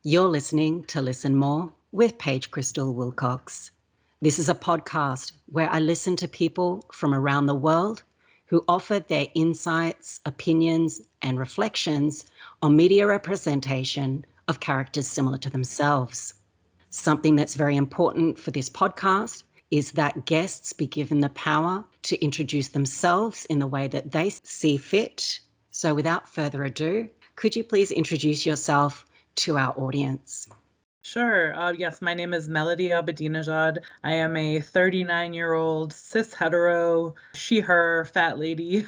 You're listening to Listen More with Paige Krystal Wilcox. This is a podcast where I listen to people from around the world who offer their insights, opinions, and reflections on media representation of characters similar to themselves. Something that's very important for this podcast is that guests be given the power to introduce themselves in the way that they see fit. So without further ado, could you please introduce yourself to our audience? Sure. Yes, my name is Melody Abedinejad. I am a 39-year-old cis hetero, she, her, fat lady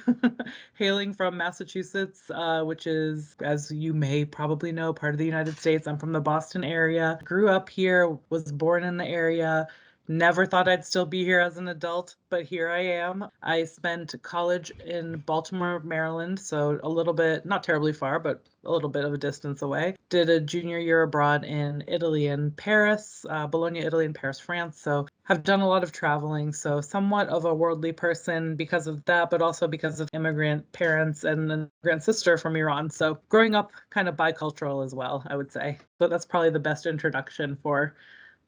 hailing from Massachusetts, which is, as you may probably know, part of the United States. I'm from the Boston area. Grew up here, was born in the area. Never thought I'd still be here as an adult, but here I am. I spent college in Baltimore, Maryland, so a little bit, not terribly far, but a little bit of a distance away. Did a junior year abroad in Italy and Paris, Bologna, Italy, and Paris, France. So have done a lot of traveling. So somewhat of a worldly person because of that, but also because of immigrant parents and an immigrant sister from Iran. So growing up kind of bicultural as well, I would say. But that's probably the best introduction for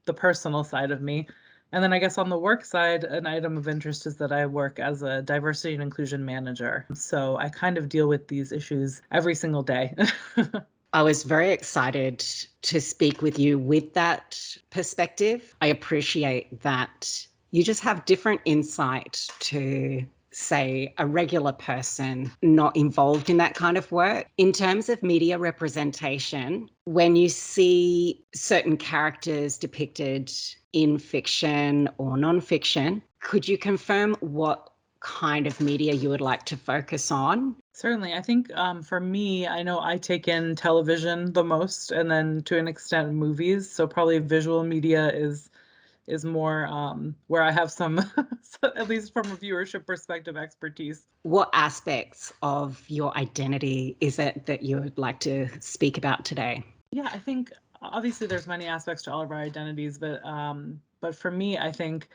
the personal side of me. And then I guess on the work side, an item of interest is that I work as a diversity and inclusion manager. So I kind of deal with these issues every single day. I was very excited to speak with you with that perspective. I appreciate that you just have different insight to, say, a regular person not involved in that kind of work. In terms of media representation, when you see certain characters depicted in fiction or non-fiction, could you confirm what kind of media you would like to focus on? Certainly. I think for me, I know I take in television the most and then to an extent movies. So probably visual media is more where I have some, at least from a viewership perspective, expertise. What aspects of your identity is it that you would like to speak about today? Yeah, I think obviously there's many aspects to all of our identities, but for me, I think,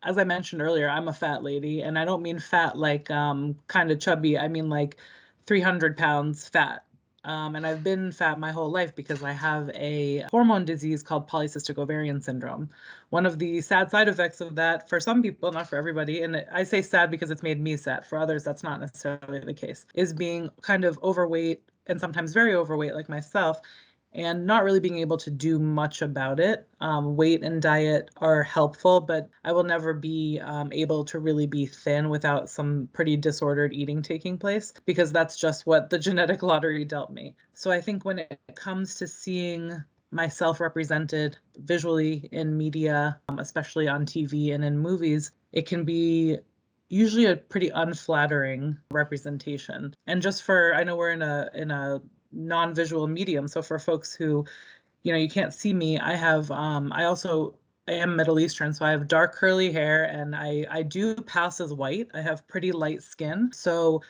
as I mentioned earlier, I'm a fat lady, and I don't mean fat like kind of chubby. I mean like 300 pounds fat. And I've been fat my whole life because I have a hormone disease called polycystic ovarian syndrome. One of the sad side effects of that, for some people, not for everybody, and I say sad because it's made me sad. For others, that's not necessarily the case, is being kind of overweight and sometimes very overweight like myself and not really being able to do much about it. Weight and diet are helpful, but I will never be able to really be thin without some pretty disordered eating taking place because that's just what the genetic lottery dealt me. So I think when it comes to seeing myself represented visually in media, especially on TV and in movies, it can be usually a pretty unflattering representation. And just for, I know we're in a non-visual medium. So for folks who, you can't see me, I am Middle Eastern, so I have dark curly hair and I do pass as white. I have pretty light skin. So,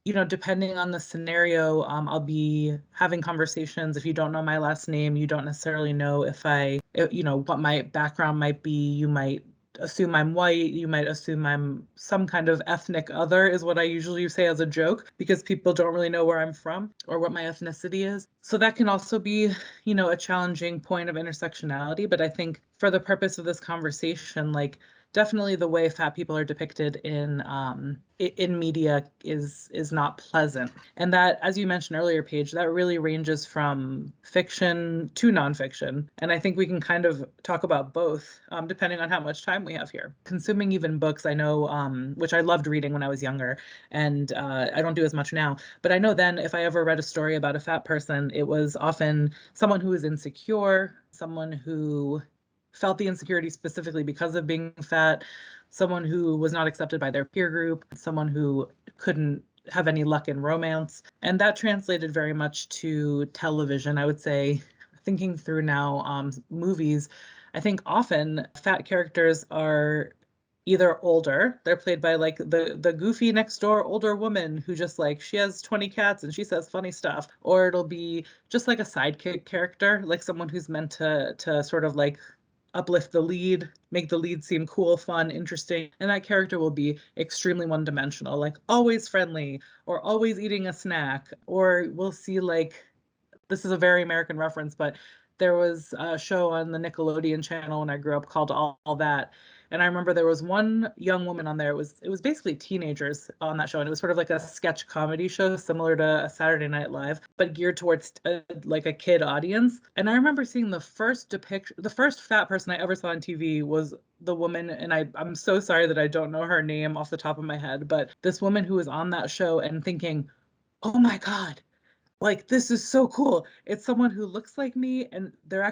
depending on the scenario, I'll be having conversations. If you don't know my last name, you don't necessarily know what my background might be. You might assume I'm white. You might assume I'm some kind of ethnic other, is what I usually say as a joke, because people don't really know where I'm from or what my ethnicity is. So that can also be, a challenging point of intersectionality. But I think for the purpose of this conversation, like definitely the way fat people are depicted in media is not pleasant. And that, as you mentioned earlier, Paige, that really ranges from fiction to nonfiction. And I think we can kind of talk about both, depending on how much time we have here. Consuming even books, I know, which I loved reading when I was younger, and I don't do as much now. But I know then if I ever read a story about a fat person, it was often someone who was insecure, someone who felt the insecurity specifically because of being fat, someone who was not accepted by their peer group, someone who couldn't have any luck in romance. And that translated very much to television. I would say, thinking through now, movies, I think often fat characters are either older, they're played by like the goofy next door older woman who just like she has 20 cats and she says funny stuff, or it'll be just like a sidekick character, like someone who's meant to sort of like uplift the lead, make the lead seem cool, fun, interesting. And that character will be extremely one-dimensional, like always friendly or always eating a snack. Or we'll see like this is a very American reference, but there was a show on the Nickelodeon channel when I grew up called All That. And I remember there was one young woman on there. It was basically teenagers on that show, and it was sort of like a sketch comedy show similar to Saturday Night Live, but geared towards like a kid audience. And I remember seeing the first fat person I ever saw on TV was the woman, and I'm so sorry that I don't know her name off the top of my head, but this woman who was on that show, and thinking, oh my God, like this is so cool. It's someone who looks like me, and they are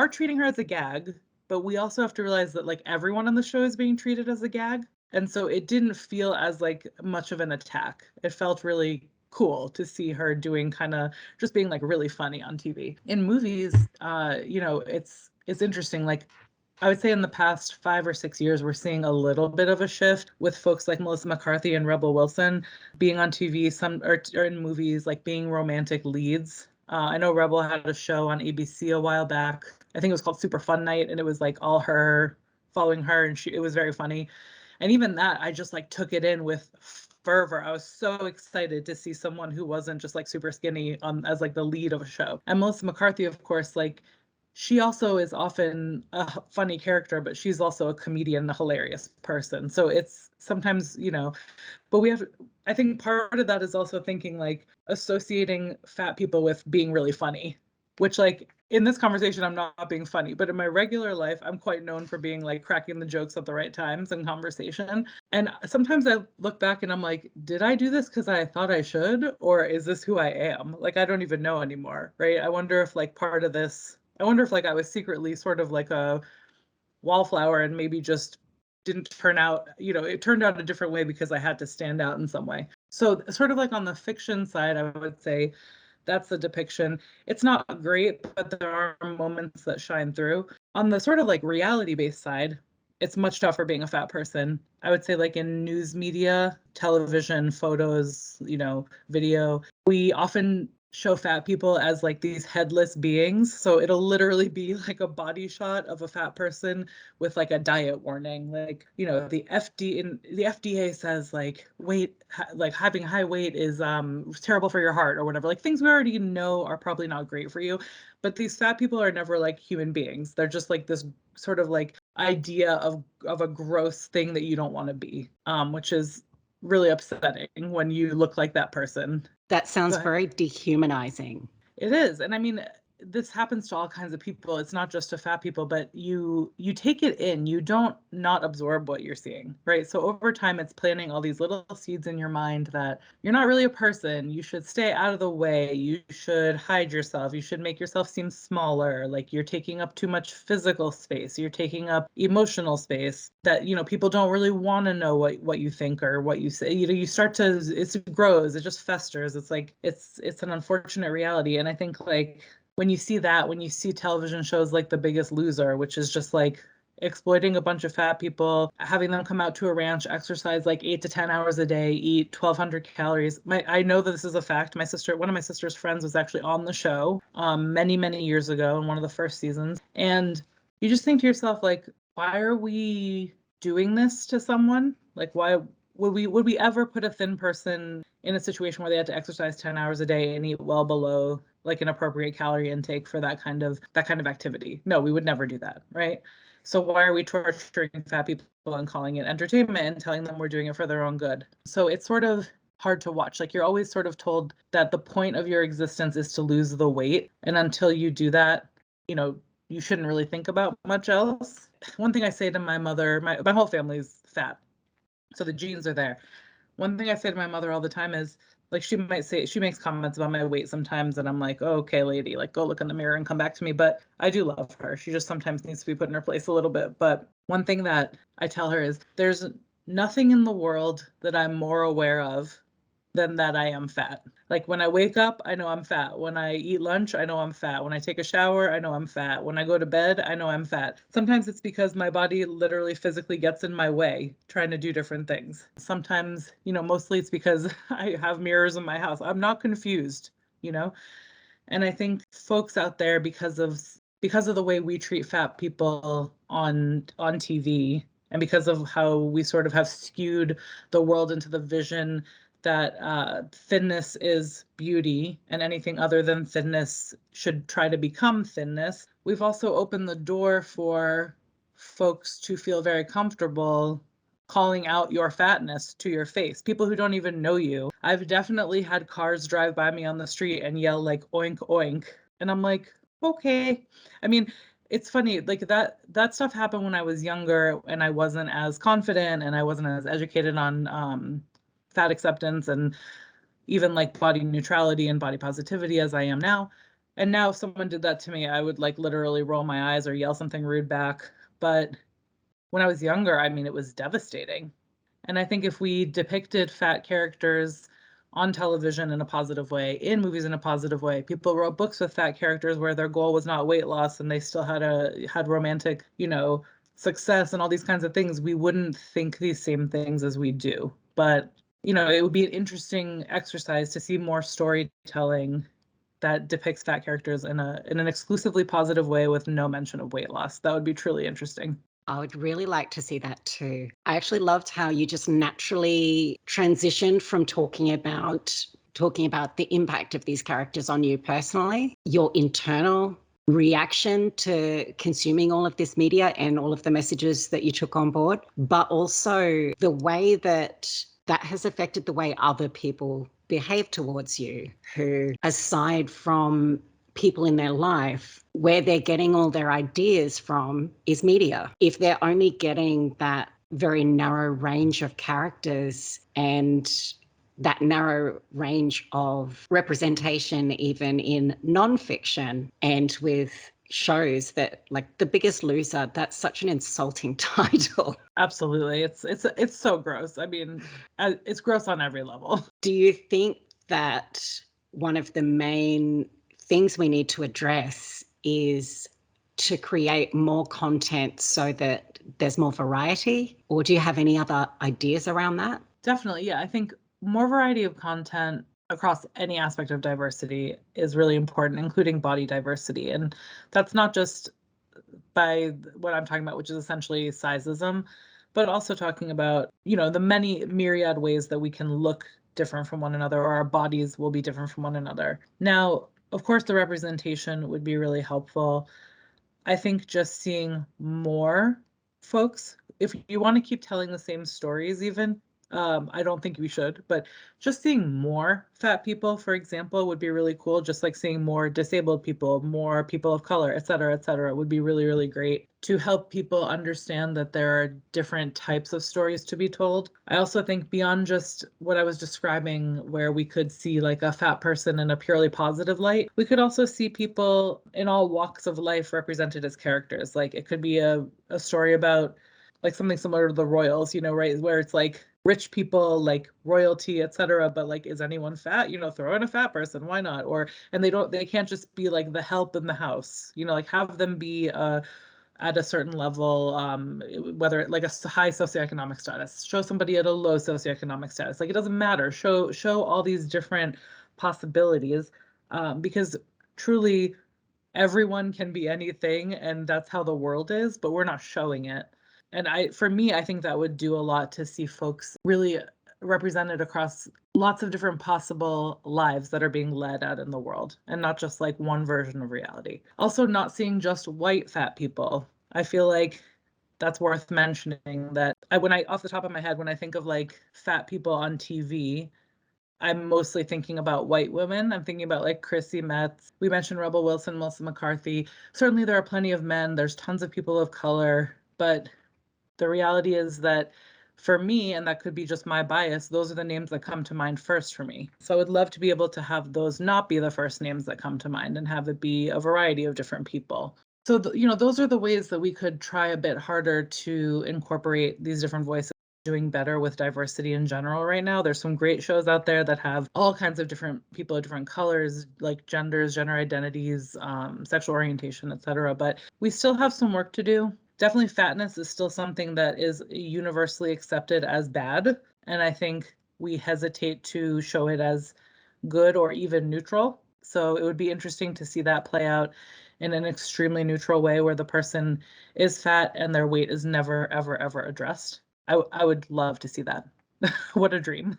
treating her as a gag, but we also have to realize that like everyone on the show is being treated as a gag. And so it didn't feel as like much of an attack. It felt really cool to see her doing kind of just being like really funny on TV. In movies, it's interesting. Like I would say in the past 5 or 6 years, we're seeing a little bit of a shift with folks like Melissa McCarthy and Rebel Wilson being on TV, or in movies, like being romantic leads. I know Rebel had a show on ABC a while back. I think it was called Super Fun Night, and it was like all her following her, and it was very funny. And even that, I just like took it in with fervor. I was so excited to see someone who wasn't just like super skinny as like the lead of a show. And Melissa McCarthy, of course, like she also is often a funny character, but she's also a comedian, a hilarious person. So it's sometimes, but I think part of that is also thinking like associating fat people with being really funny, which like in this conversation, I'm not being funny, but in my regular life, I'm quite known for being like cracking the jokes at the right times in conversation. And sometimes I look back and I'm like, did I do this because I thought I should? Or is this who I am? Like, I don't even know anymore, right? I wonder if like like I was secretly sort of like a wallflower and maybe just didn't turn out, it turned out a different way because I had to stand out in some way. So sort of like on the fiction side, I would say that's the depiction. It's not great, but there are moments that shine through. On the sort of like reality-based side, it's much tougher being a fat person. I would say like in news media, television, photos, video, we often show fat people as like these headless beings. So it'll literally be like a body shot of a fat person with like a diet warning. Like, the FDA says like like having high weight is terrible for your heart or whatever. Like things we already know are probably not great for you. But these fat people are never like human beings. They're just like this sort of like idea of a gross thing that you don't want to be, which is really upsetting when you look like that person. That sounds very dehumanizing. It is. And I mean, this happens to all kinds of people. It's not just to fat people, but you take it in. You don't not absorb what you're seeing, right? So over time, it's planting all these little seeds in your mind that you're not really a person. You should stay out of the way. You should hide yourself. You should make yourself seem smaller. Like you're taking up too much physical space. You're taking up emotional space that, people don't really want to know what you think or what you say. You start to, it grows, it just festers. It's like, it's an unfortunate reality. And I think like, when you see television shows like The Biggest Loser, which is just like exploiting a bunch of fat people, having them come out to a ranch, exercise like 8 to 10 hours a day, eat 1,200 calories. I know that this is a fact. One of my sister's friends was actually on the show many, many years ago in one of the first seasons. And you just think to yourself, like, why are we doing this to someone? Like, why would we ever put a thin person in a situation where they had to exercise 10 hours a day and eat well below like an appropriate calorie intake for that kind of activity? No, we would never do that, right? So why are we torturing fat people and calling it entertainment and telling them we're doing it for their own good? So it's sort of hard to watch. Like you're always sort of told that the point of your existence is to lose the weight, and until you do that, you shouldn't really think about much else. One thing I say to my mother, my whole family's fat, so the genes are there. One thing I say to my mother all the time is, like, she makes comments about my weight sometimes, and I'm like, oh, okay, lady, like, go look in the mirror and come back to me. But I do love her. She just sometimes needs to be put in her place a little bit. But one thing that I tell her is there's nothing in the world that I'm more aware of than that I am fat. Like when I wake up, I know I'm fat. When I eat lunch, I know I'm fat. When I take a shower, I know I'm fat. When I go to bed, I know I'm fat. Sometimes it's because my body literally physically gets in my way trying to do different things. Sometimes, mostly it's because I have mirrors in my house. I'm not confused, And I think folks out there, because of the way we treat fat people on TV, and because of how we sort of have skewed the world into the vision that thinness is beauty and anything other than thinness should try to become thinness, we've also opened the door for folks to feel very comfortable calling out your fatness to your face. People who don't even know you. I've definitely had cars drive by me on the street and yell like oink oink. And I'm like, okay. I mean, it's funny, like that stuff happened when I was younger and I wasn't as confident and I wasn't as educated on fat acceptance and even like body neutrality and body positivity as I am now. And now if someone did that to me, I would like literally roll my eyes or yell something rude back. But when I was younger, I mean, it was devastating. And I think if we depicted fat characters on television in a positive way, in movies in a positive way, people wrote books with fat characters where their goal was not weight loss and they still had romantic, success and all these kinds of things, we wouldn't think these same things as we do. But, it would be an interesting exercise to see more storytelling that depicts fat characters in an exclusively positive way with no mention of weight loss. That would be truly interesting. I would really like to see that too. I actually loved how you just naturally transitioned from talking about the impact of these characters on you personally, your internal reaction to consuming all of this media and all of the messages that you took on board, but also the way that has affected the way other people behave towards you, who, aside from people in their life, where they're getting all their ideas from is media. If they're only getting that very narrow range of characters and that narrow range of representation, even in nonfiction and with shows that, like The Biggest Loser, that's such an insulting title. Absolutely. It's so gross. I mean, it's gross on every level. Do you think that one of the main things we need to address is to create more content so that there's more variety? Or do you have any other ideas around that? Definitely. Yeah. I think more variety of content across any aspect of diversity is really important, including body diversity. And that's not just by what I'm talking about, which is essentially sizeism, but also talking about, the many myriad ways that we can look different from one another, or our bodies will be different from one another. Now, of course, the representation would be really helpful. I think just seeing more folks, if you want to keep telling the same stories, even, I don't think we should, but just seeing more fat people, for example, would be really cool. Just like seeing more disabled people, more people of color, et cetera, would be really, really great to help people understand that there are different types of stories to be told. I also think beyond just what I was describing, where we could see like a fat person in a purely positive light, we could also see people in all walks of life represented as characters. Like it could be a story about like something similar to the Royals, right? Where it's like rich people, like royalty, etc. But like, is anyone fat? Throw in a fat person, why not? And they can't just be like the help in the house, like have them be at a certain level, whether like a high socioeconomic status, show somebody at a low socioeconomic status. Like it doesn't matter. Show all these different possibilities, because truly everyone can be anything, and that's how the world is, but we're not showing it. And for me, I think that would do a lot to see folks really represented across lots of different possible lives that are being led out in the world, and not just like one version of reality. Also, not seeing just white fat people. I feel like that's worth mentioning that off the top of my head, when I think of like fat people on TV, I'm mostly thinking about white women. I'm thinking about like Chrissy Metz. We mentioned Rebel Wilson, Melissa McCarthy. Certainly there are plenty of men. There's tons of people of color, but the reality is that for me, and that could be just my bias, those are the names that come to mind first for me. So I would love to be able to have those not be the first names that come to mind and have it be a variety of different people. So, those are the ways that we could try a bit harder to incorporate these different voices. Doing better with diversity in general right now. There's some great shows out there that have all kinds of different people of different colors, like genders, gender identities, sexual orientation, etc. But we still have some work to do. Definitely fatness is still something that is universally accepted as bad. And I think we hesitate to show it as good or even neutral. So it would be interesting to see that play out in an extremely neutral way where the person is fat and their weight is never, ever, ever addressed. I would love to see that. What a dream.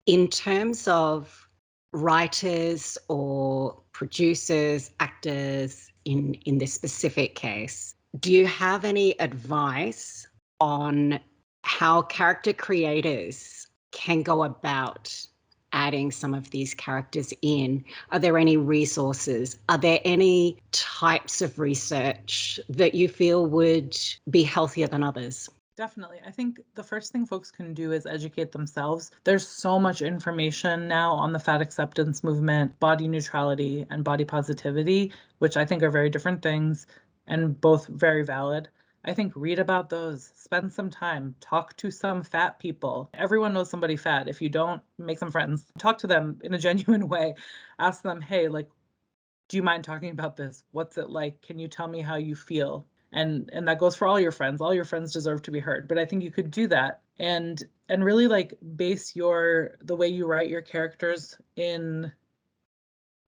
In terms of writers or producers, actors in this specific case, do you have any advice on how character creators can go about adding some of these characters in? Are there any resources? Are there any types of research that you feel would be healthier than others? Definitely. I think the first thing folks can do is educate themselves. There's so much information now on the fat acceptance movement, body neutrality, and body positivity, which I think are very different things and both very valid. I think read about those, spend some time, talk to some fat people. Everyone knows somebody fat. If you don't, make some friends. Talk to them in a genuine way. Ask them, hey, like, do you mind talking about this? What's it like? Can you tell me how you feel? And that goes for all your friends. All your friends deserve to be heard. But I think you could do that and really like base the way you write your characters in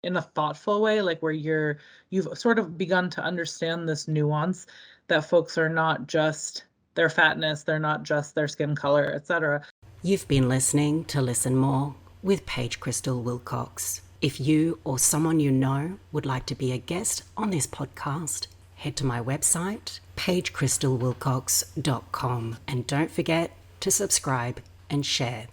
a thoughtful way, like where you've sort of begun to understand this nuance that folks are not just their fatness, they're not just their skin color, etc. You've been listening to Listen More with Paige Krystal Wilcox. If you or someone you know would like to be a guest on this podcast, head to my website, paigekrystalwilcox.com, and don't forget to subscribe and share.